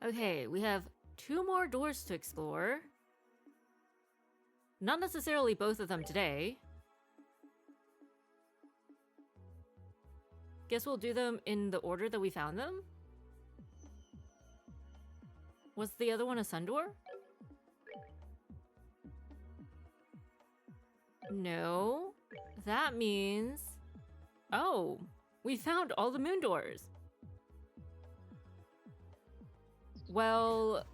Okay, we have 2 more doors to explore. Not necessarily both of them today. Guess we'll do them in the order that we found them? Was the other one a sun door? No. That means... Oh, we found all the moon doors. Well,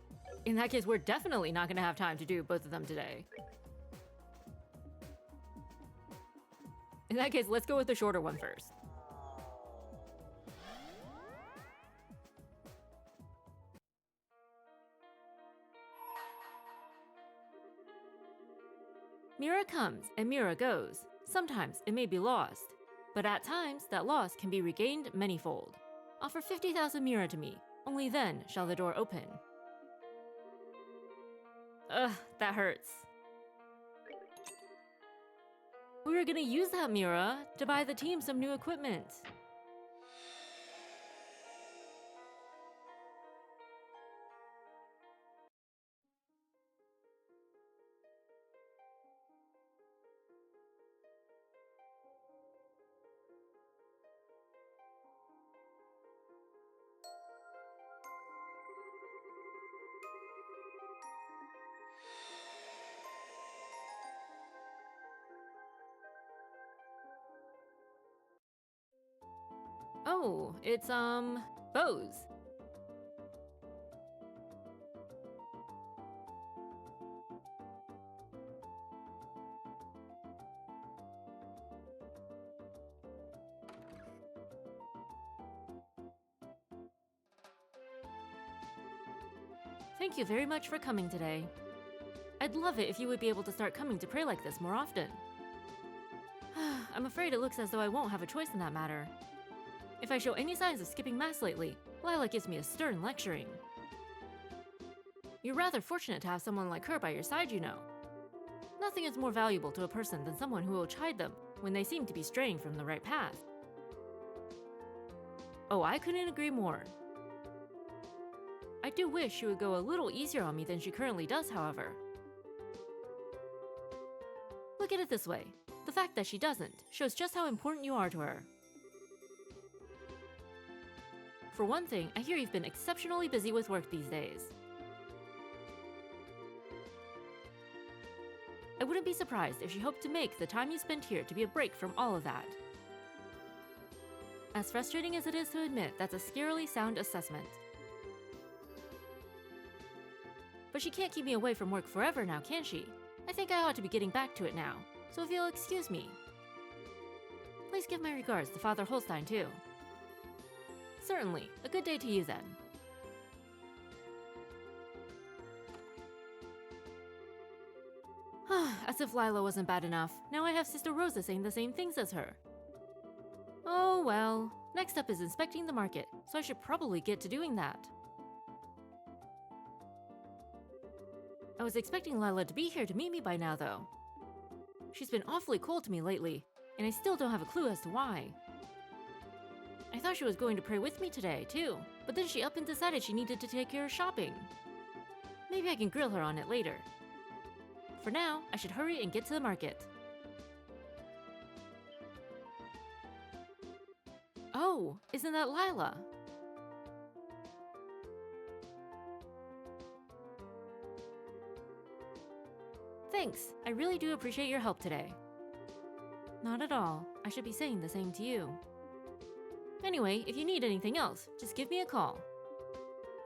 in that case, we're definitely not gonna have time to do both of them today. In that case, let's go with the shorter one first. Mira comes and Mira goes. Sometimes it may be lost, but at times that loss can be regained manyfold. Offer 50,000 Mira to me, only then shall the door open. Ugh, that hurts. We were gonna use that Mira to buy the team some new equipment. Oh, it's, Bose. Thank you very much for coming today. I'd love it if you would be able to start coming to pray like this more often. I'm afraid it looks as though I won't have a choice in that matter. If I show any signs of skipping mass lately, Lila gives me a stern lecturing. You're rather fortunate to have someone like her by your side, you know. Nothing is more valuable to a person than someone who will chide them when they seem to be straying from the right path. Oh, I couldn't agree more. I do wish she would go a little easier on me than she currently does, however. Look at it this way. The fact that she doesn't shows just how important you are to her. For one thing, I hear you've been exceptionally busy with work these days. I wouldn't be surprised if she hoped to make the time you spent here to be a break from all of that. As frustrating as it is to admit, that's a scarily sound assessment. But she can't keep me away from work forever now, can she? I think I ought to be getting back to it now, so if you'll excuse me. Please give my regards to Father Holstein, too. Certainly. A good day to you, then. As if Lila wasn't bad enough, now I have Sister Rosa saying the same things as her. Oh well. Next up is inspecting the market, so I should probably get to doing that. I was expecting Lila to be here to meet me by now, though. She's been awfully cold to me lately, and I still don't have a clue as to why. I thought she was going to pray with me today, too, but then she up and decided she needed to take care of shopping. Maybe I can grill her on it later. For now, I should hurry and get to the market. Oh, isn't that Lila? Thanks, I really do appreciate your help today. Not at all. I should be saying the same to you. Anyway, if you need anything else, just give me a call.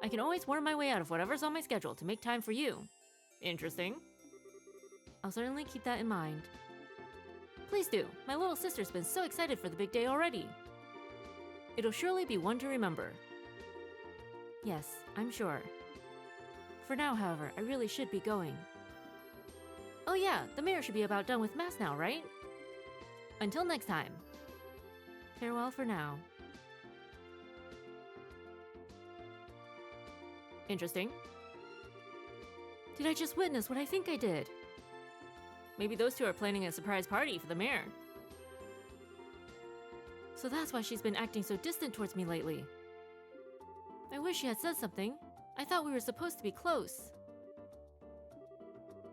I can always worm my way out of whatever's on my schedule to make time for you. Interesting. I'll certainly keep that in mind. Please do. My little sister's been so excited for the big day already. It'll surely be one to remember. Yes, I'm sure. For now, however, I really should be going. Oh yeah, the mayor should be about done with mass now, right? Until next time. Farewell for now. Interesting. Did I just witness what I think I did? Maybe those two are planning a surprise party for the mayor. So that's why she's been acting so distant towards me lately. I wish she had said something. I thought we were supposed to be close.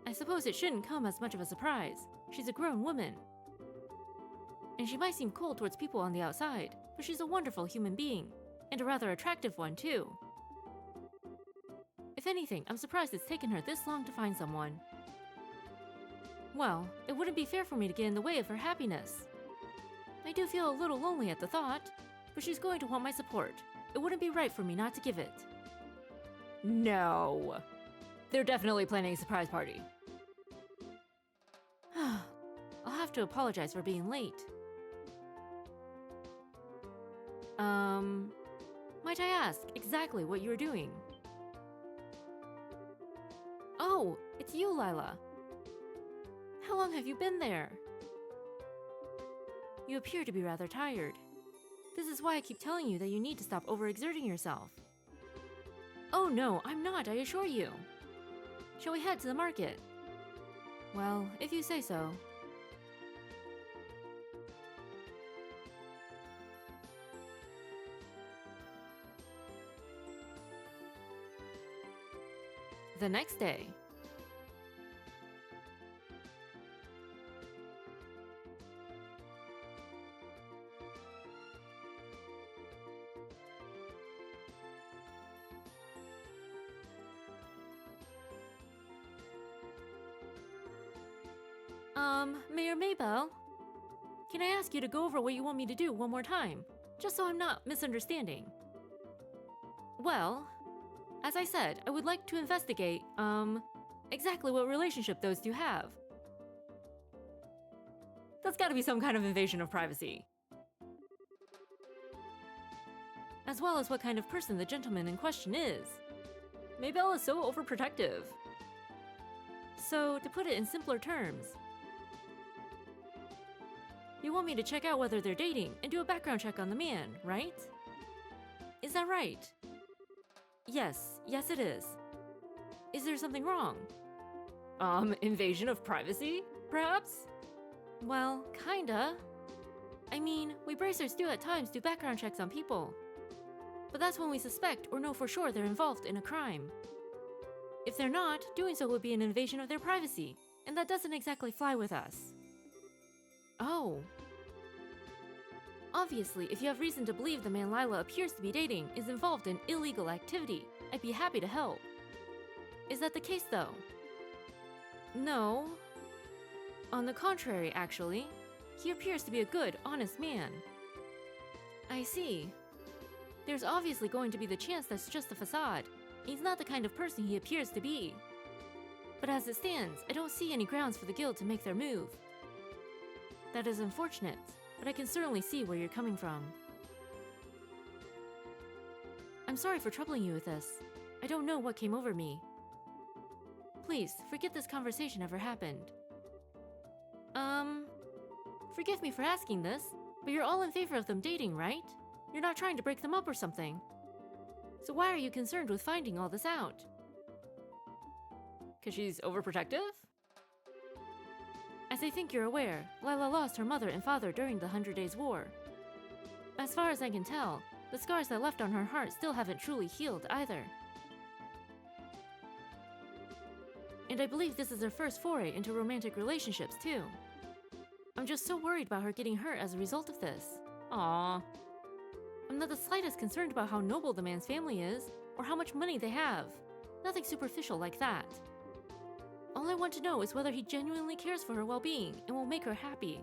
I suppose it shouldn't come as much of a surprise. She's a grown woman. And she might seem cold towards people on the outside, but she's a wonderful human being, and a rather attractive one, too. If anything, I'm surprised it's taken her this long to find someone. Well, it wouldn't be fair for me to get in the way of her happiness. I do feel a little lonely at the thought, but she's going to want my support. It wouldn't be right for me not to give it. No. They're definitely planning a surprise party. I'll have to apologize for being late. Might I ask exactly what you're doing? Oh, it's you, Lila. How long have you been there? You appear to be rather tired. This is why I keep telling you that you need to stop overexerting yourself. Oh no, I'm not, I assure you. Shall we head to the market? Well, if you say so. The next day. Mayor Maybell? Can I ask you to go over what you want me to do one more time? Just so I'm not misunderstanding. Well, as I said, I would like to investigate, exactly what relationship those two have. That's gotta be some kind of invasion of privacy. As well as what kind of person the gentleman in question is. Maybell is so overprotective. So, to put it in simpler terms, you want me to check out whether they're dating and do a background check on the man, right? Is that right? Yes it is. Is there something wrong? Invasion of privacy, perhaps? Well, kinda. I mean, we bracers do at times do background checks on people. But that's when we suspect or know for sure they're involved in a crime. If they're not, doing so would be an invasion of their privacy, and that doesn't exactly fly with us. Oh. Obviously, if you have reason to believe the man Lila appears to be dating is involved in illegal activity, I'd be happy to help. Is that the case, though? No. On the contrary, actually. He appears to be a good, honest man. I see. There's obviously going to be the chance that's just a facade. He's not the kind of person he appears to be. But as it stands, I don't see any grounds for the guild to make their move. That is unfortunate, but I can certainly see where you're coming from. I'm sorry for troubling you with this. I don't know what came over me. Please, forget this conversation ever happened. Forgive me for asking this, but you're all in favor of them dating, right? You're not trying to break them up or something. So why are you concerned with finding all this out? 'Cause she's overprotective? As I think you're aware, Lila lost her mother and father during the 100 Days War. As far as I can tell, the scars that left on her heart still haven't truly healed either. And I believe this is her first foray into romantic relationships too. I'm just so worried about her getting hurt as a result of this. Aww. I'm not the slightest concerned about how noble the man's family is, or how much money they have. Nothing superficial like that. All I want to know is whether he genuinely cares for her well-being and will make her happy.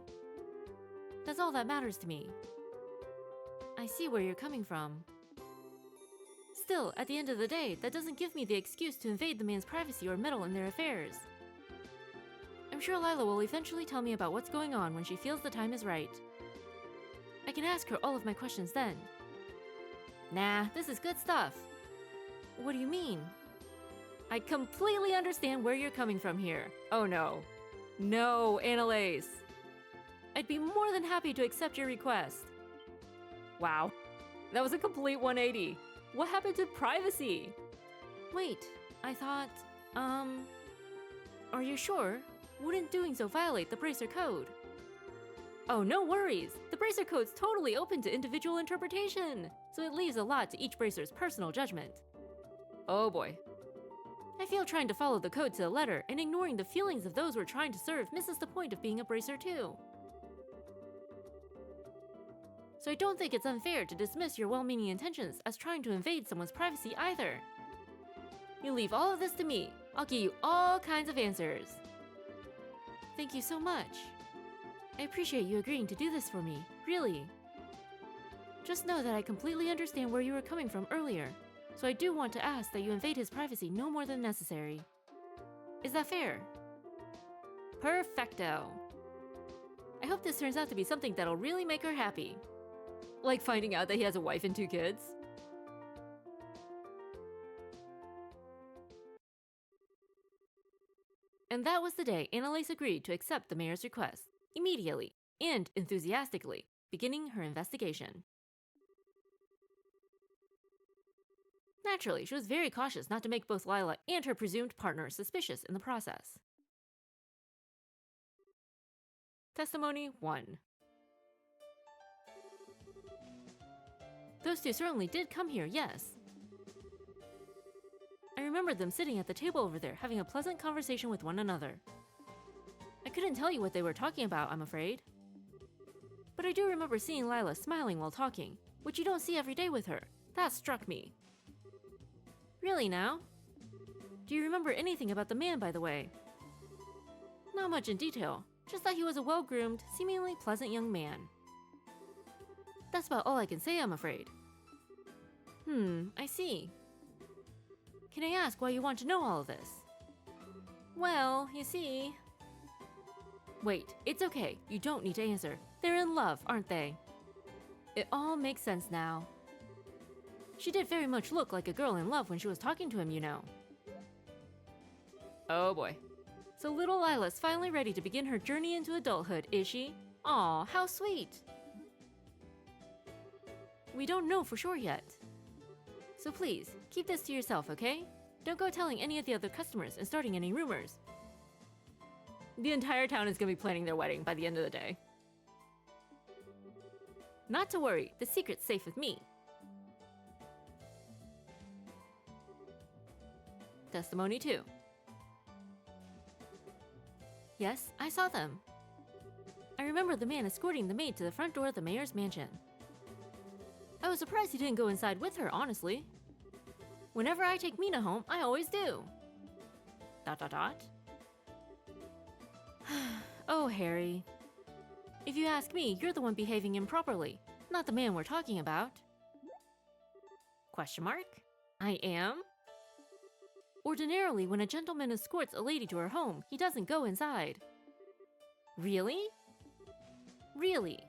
That's all that matters to me. I see where you're coming from. Still, at the end of the day, that doesn't give me the excuse to invade the man's privacy or meddle in their affairs. I'm sure Lila will eventually tell me about what's going on when she feels the time is right. I can ask her all of my questions then. Nah, this is good stuff. What do you mean? I completely understand where you're coming from here. Oh no. No, Annalise. I'd be more than happy to accept your request. Wow. That was a complete 180. What happened to privacy? Wait, I thought, are you sure? Wouldn't doing so violate the Bracer Code? Oh, no worries. The Bracer Code's totally open to individual interpretation, so it leaves a lot to each Bracer's personal judgment. Oh boy. I feel trying to follow the code to the letter and ignoring the feelings of those we're trying to serve misses the point of being a bracer too. So I don't think it's unfair to dismiss your well-meaning intentions as trying to invade someone's privacy either. You leave all of this to me. I'll give you all kinds of answers. Thank you so much. I appreciate you agreeing to do this for me, really. Just know that I completely understand where you were coming from earlier, so I do want to ask that you invade his privacy no more than necessary. Is that fair? Perfecto. I hope this turns out to be something that'll really make her happy. Like finding out that he has a wife and 2 kids. And that was the day Annalise agreed to accept the mayor's request, immediately and enthusiastically, beginning her investigation. Naturally, she was very cautious not to make both Lila and her presumed partner suspicious in the process. Testimony 1. Those two certainly did come here, yes. I remembered them sitting at the table over there having a pleasant conversation with one another. I couldn't tell you what they were talking about, I'm afraid. But I do remember seeing Lila smiling while talking, which you don't see every day with her. That struck me. Really now? Do you remember anything about the man, by the way? Not much in detail, just that he was a well-groomed, seemingly pleasant young man. That's about all I can say, I'm afraid. I see. Can I ask why you want to know all of this? Well, you see... Wait, it's okay. You don't need to answer. They're in love, aren't they? It all makes sense now. She did very much look like a girl in love when she was talking to him, you know. Oh boy. So little Lila's finally ready to begin her journey into adulthood, is she? Aw, how sweet! We don't know for sure yet. So please, keep this to yourself, okay? Don't go telling any of the other customers and starting any rumors. The entire town is gonna be planning their wedding by the end of the day. Not to worry, the secret's safe with me. Testimony 2. Yes, I saw them. I remember the man escorting the maid to the front door of the mayor's mansion. I was surprised he didn't go inside with her, honestly. Whenever I take Mina home, I always do. ... Oh, Harry. If you ask me, you're the one behaving improperly, not the man we're talking about. Question mark? I am? Ordinarily, when a gentleman escorts a lady to her home, he doesn't go inside. Really? Really?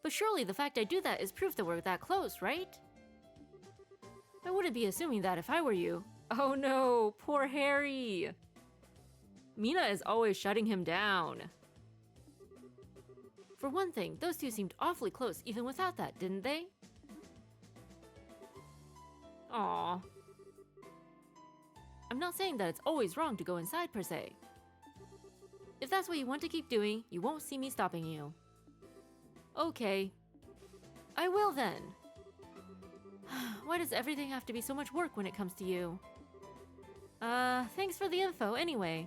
But surely the fact I do that is proof that we're that close, right? I wouldn't be assuming that if I were you. Oh no, poor Harry! Mina is always shutting him down. For one thing, those two seemed awfully close even without that, didn't they? Aww. I'm not saying that it's always wrong to go inside per se. If that's what you want to keep doing, you won't see me stopping you. Okay. I will then. Why does everything have to be so much work when it comes to you? Thanks for the info anyway.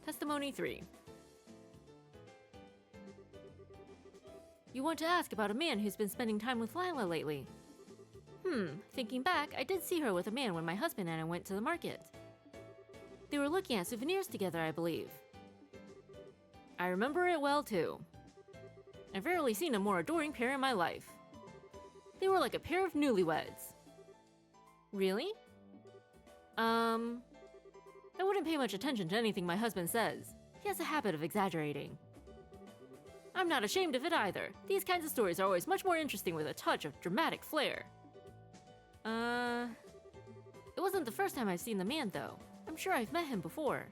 Testimony 3. You want to ask about a man who's been spending time with Lila lately. Thinking back, I did see her with a man when my husband and I went to the market. They were looking at souvenirs together, I believe. I remember it well, too. I've rarely seen a more adoring pair in my life. They were like a pair of newlyweds. Really? I wouldn't pay much attention to anything my husband says. He has a habit of exaggerating. I'm not ashamed of it either. These kinds of stories are always much more interesting with a touch of dramatic flair. It wasn't the first time I've seen the man, though. I'm sure I've met him before.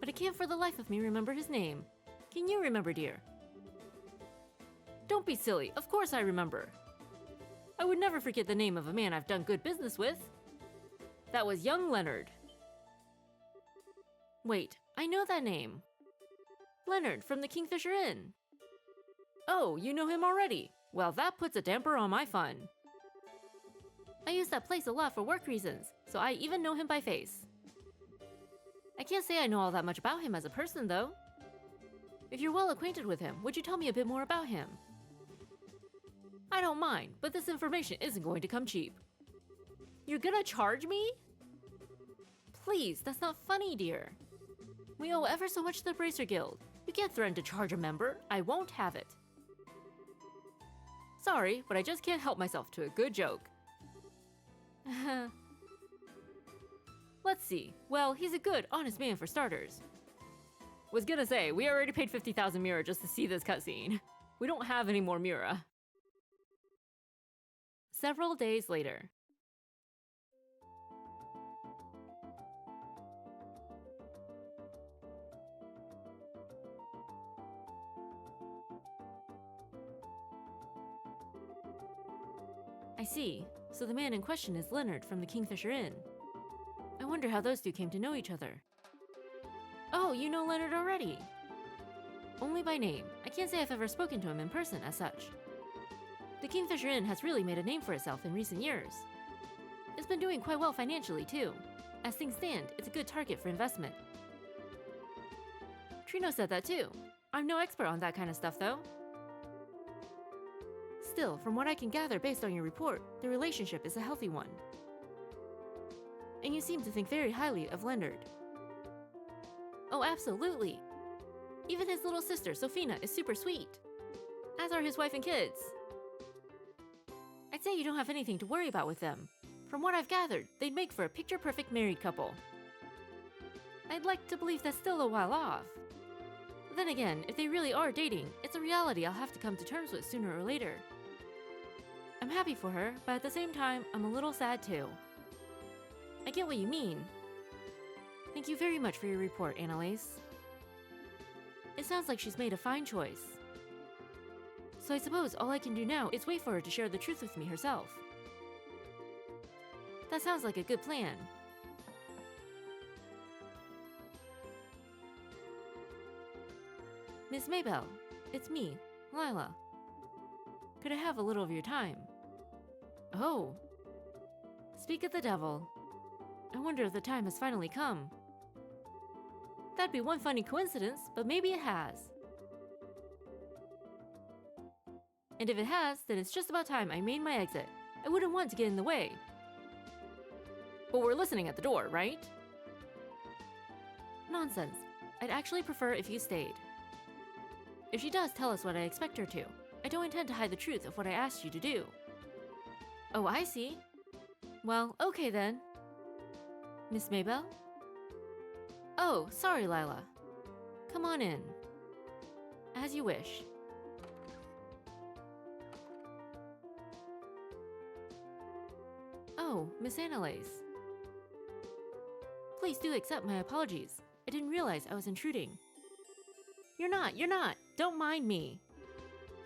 But I can't for the life of me remember his name. Can you remember, dear? Don't be silly, of course I remember. I would never forget the name of a man I've done good business with. That was young Leonard. Wait, I know that name. Leonard from the Kingfisher Inn. Oh, you know him already? Well, that puts a damper on my fun. I use that place a lot for work reasons, so I even know him by face. I can't say I know all that much about him as a person, though. If you're well acquainted with him, would you tell me a bit more about him? I don't mind, but this information isn't going to come cheap. You're gonna charge me? Please, that's not funny, dear. We owe ever so much to the Bracer Guild. You can't threaten to charge a member. I won't have it. Sorry, but I just can't help myself to a good joke. Let's see. Well, he's a good, honest man for starters. Was gonna say, we already paid 50,000 Mira just to see this cutscene. We don't have any more Mira. Several days later. I see. So the man in question is Leonard from the Kingfisher Inn. I wonder how those two came to know each other. Oh, you know Leonard already? Only by name. I can't say I've ever spoken to him in person as such. The Kingfisher Inn has really made a name for itself in recent years. It's been doing quite well financially too. As things stand, it's a good target for investment. Trino said that too. I'm no expert on that kind of stuff though. Still, from what I can gather based on your report, the relationship is a healthy one. And you seem to think very highly of Leonard. Oh, absolutely. Even his little sister, Sophina, is super sweet. As are his wife and kids. I'd say you don't have anything to worry about with them. From what I've gathered, they'd make for a picture-perfect married couple. I'd like to believe that's still a while off. Then again, if they really are dating, it's a reality I'll have to come to terms with sooner or later. I'm happy for her, but at the same time, I'm a little sad too. I get what you mean. Thank you very much for your report, Annalise. It sounds like she's made a fine choice. So I suppose all I can do now is wait for her to share the truth with me herself. That sounds like a good plan. Miss Maybell, it's me, Lila. Could I have a little of your time? Oh. Speak of the devil. I wonder if the time has finally come. That'd be one funny coincidence, but maybe it has. And if it has, then it's just about time I made my exit. I wouldn't want to get in the way. But we're listening at the door, right? Nonsense. I'd actually prefer if you stayed. If she does tell us what I expect her to, I don't intend to hide the truth of what I asked you to do. Oh, I see. Well, okay then. Miss Maybell? Oh, sorry, Lila. Come on in. As you wish. Oh, Miss Annalise. Please do accept my apologies. I didn't realize I was intruding. You're not. Don't mind me.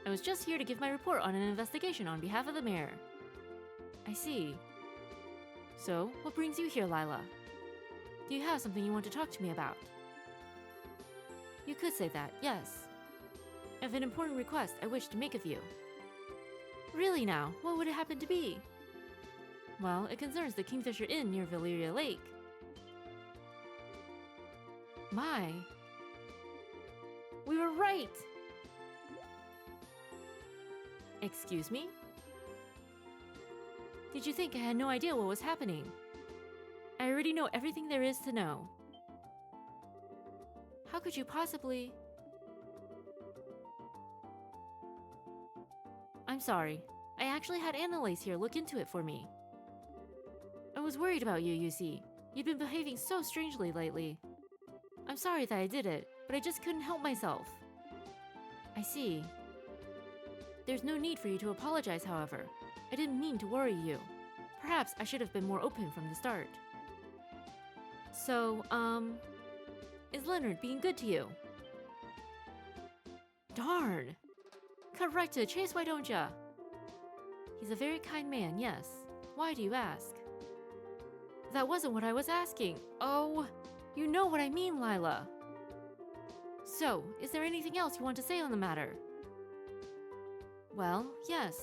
I was just here to give my report on an investigation on behalf of the mayor. I see. So, what brings you here, Lila? Do you have something you want to talk to me about? You could say that, yes. I have an important request I wish to make of you. Really now, what would it happen to be? Well, it concerns the Kingfisher Inn near Valeria Lake. My. We were right! Excuse me? Did you think I had no idea what was happening? I already know everything there is to know. How could you possibly... I'm sorry. I actually had Annalise here look into it for me. I was worried about you, you see. You've been behaving so strangely lately. I'm sorry that I did it, but I just couldn't help myself. I see. There's no need for you to apologize, however. I didn't mean to worry you. Perhaps I should have been more open from the start. So, is Leonard being good to you? Darn! Cut right to the chase, why don't ya? He's a very kind man, yes. Why do you ask? That wasn't what I was asking. Oh, you know what I mean, Lila. So, is there anything else you want to say on the matter? Well, yes.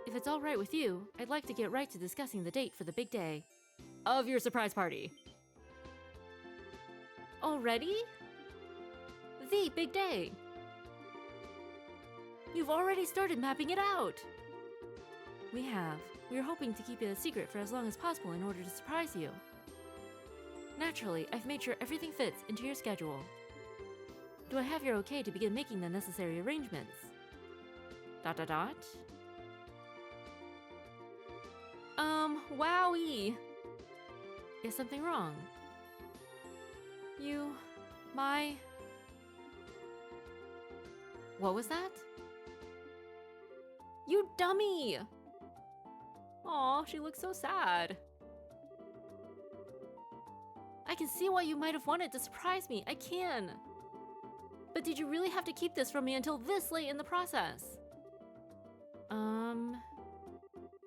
If it's all right with you, I'd like to get right to discussing the date for the big day of your surprise party. Already? The big day. You've already started mapping it out. We have. We are hoping to keep it a secret for as long as possible in order to surprise you. Naturally, I've made sure everything fits into your schedule. Do I have your okay to begin making the necessary arrangements? ... Wowie! Is something wrong? What was that? You dummy! Aw, she looks so sad. I can see why you might have wanted to surprise me, I can. But did you really have to keep this from me until this late in the process?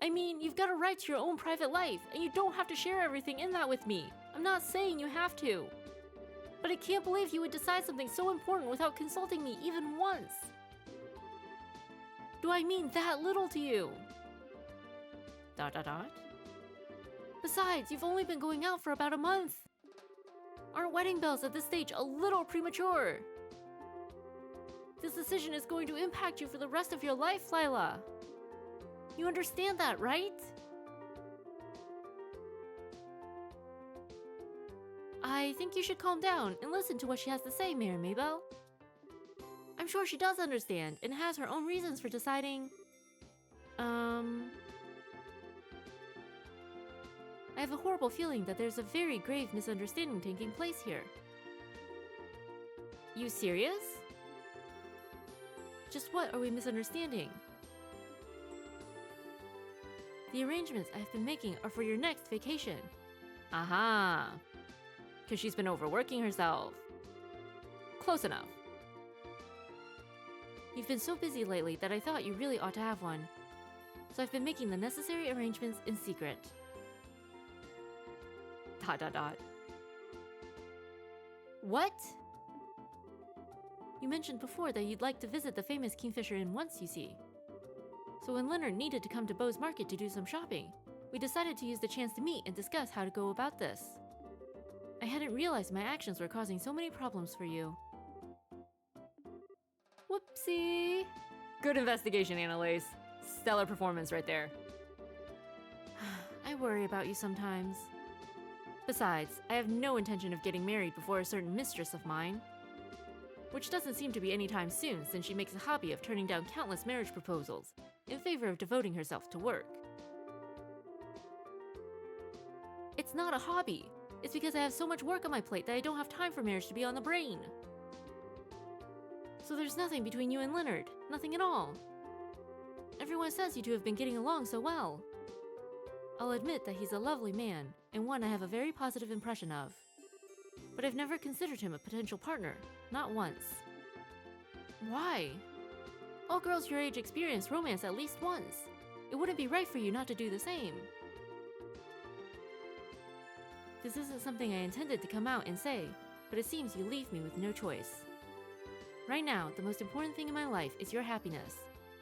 I mean, you've got a right to your own private life, and you don't have to share everything in that with me. I'm not saying you have to. But I can't believe you would decide something so important without consulting me even once. Do I mean that little to you? ... Besides, you've only been going out for about a month. Aren't wedding bells at this stage a little premature? This decision is going to impact you for the rest of your life, Lila. You understand that, right? I think you should calm down and listen to what she has to say, Mayor Maybell. I'm sure she does understand and has her own reasons for deciding... I have a horrible feeling that there's a very grave misunderstanding taking place here. You serious? Just what are we misunderstanding? The arrangements I've been making are for your next vacation. Aha! Because she's been overworking herself. Close enough. You've been so busy lately that I thought you really ought to have one. So I've been making the necessary arrangements in secret. ... What? You mentioned before that you'd like to visit the famous Kingfisher Inn once, you see. So when Leonard needed to come to Beau's Market to do some shopping, we decided to use the chance to meet and discuss how to go about this. I hadn't realized my actions were causing so many problems for you. Whoopsie! Good investigation, Annalise. Stellar performance right there. I worry about you sometimes. Besides, I have no intention of getting married before a certain mistress of mine. Which doesn't seem to be anytime soon, since she makes a hobby of turning down countless marriage proposals in favor of devoting herself to work. It's not a hobby. It's because I have so much work on my plate that I don't have time for marriage to be on the brain. So there's nothing between you and Leonard. Nothing at all. Everyone says you two have been getting along so well. I'll admit that he's a lovely man, and one I have a very positive impression of. But I've never considered him a potential partner. Not once. Why? All girls your age experience romance at least once. It wouldn't be right for you not to do the same. This isn't something I intended to come out and say, but it seems you leave me with no choice. Right now, the most important thing in my life is your happiness.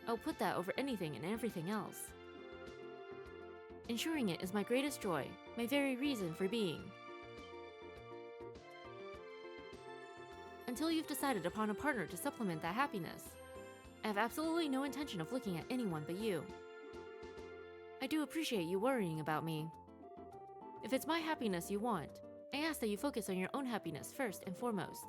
I'll put that over anything and everything else. Ensuring it is my greatest joy, my very reason for being. Until you've decided upon a partner to supplement that happiness, I have absolutely no intention of looking at anyone but you. I do appreciate you worrying about me. If it's my happiness you want, I ask that you focus on your own happiness first and foremost.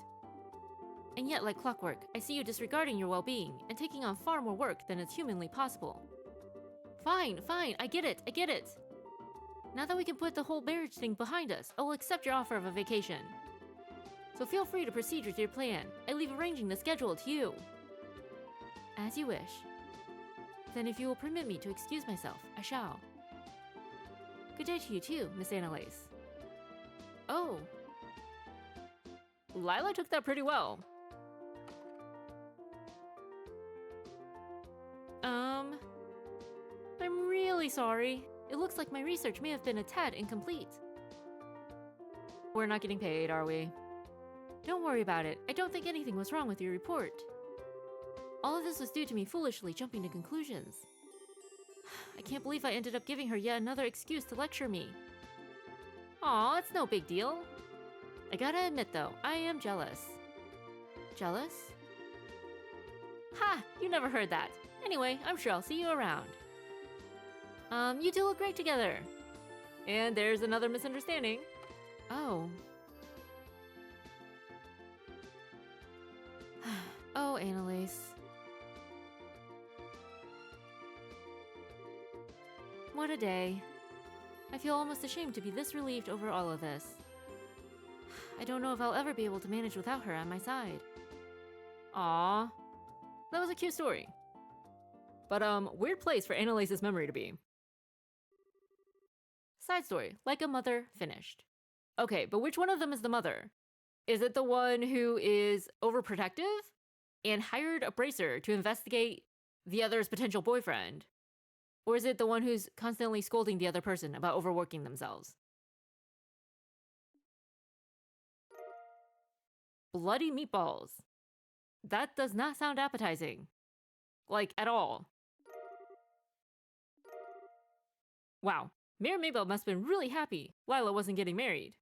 And yet, like clockwork, I see you disregarding your well-being and taking on far more work than is humanly possible. Fine, I get it. Now that we can put the whole marriage thing behind us, I will accept your offer of a vacation. So feel free to proceed with your plan. I leave arranging the schedule to you. As you wish. Then if you will permit me to excuse myself, I shall. Good day to you too, Miss Annalise. Oh. Lila took that pretty well. I'm really sorry. It looks like my research may have been a tad incomplete. We're not getting paid, are we? Don't worry about it. I don't think anything was wrong with your report. All of this was due to me foolishly jumping to conclusions. I can't believe I ended up giving her yet another excuse to lecture me. Aw, it's no big deal. I gotta admit though, I am jealous. Jealous? Ha! You never heard that. Anyway, I'm sure I'll see you around. You two look great together. And there's another misunderstanding. Oh. Oh, Annalise. What a day. I feel almost ashamed to be this relieved over all of this. I don't know if I'll ever be able to manage without her at my side. Aww. That was a cute story. But, weird place for Annalise's memory to be. Side story, like a mother, finished. Okay, but which one of them is the mother? Is it the one who is overprotective and hired a bracer to investigate the other's potential boyfriend? Or is it the one who's constantly scolding the other person about overworking themselves? Bloody meatballs. That does not sound appetizing. Like, at all. Wow, Mayor Mabel must have been really happy Lila wasn't getting married.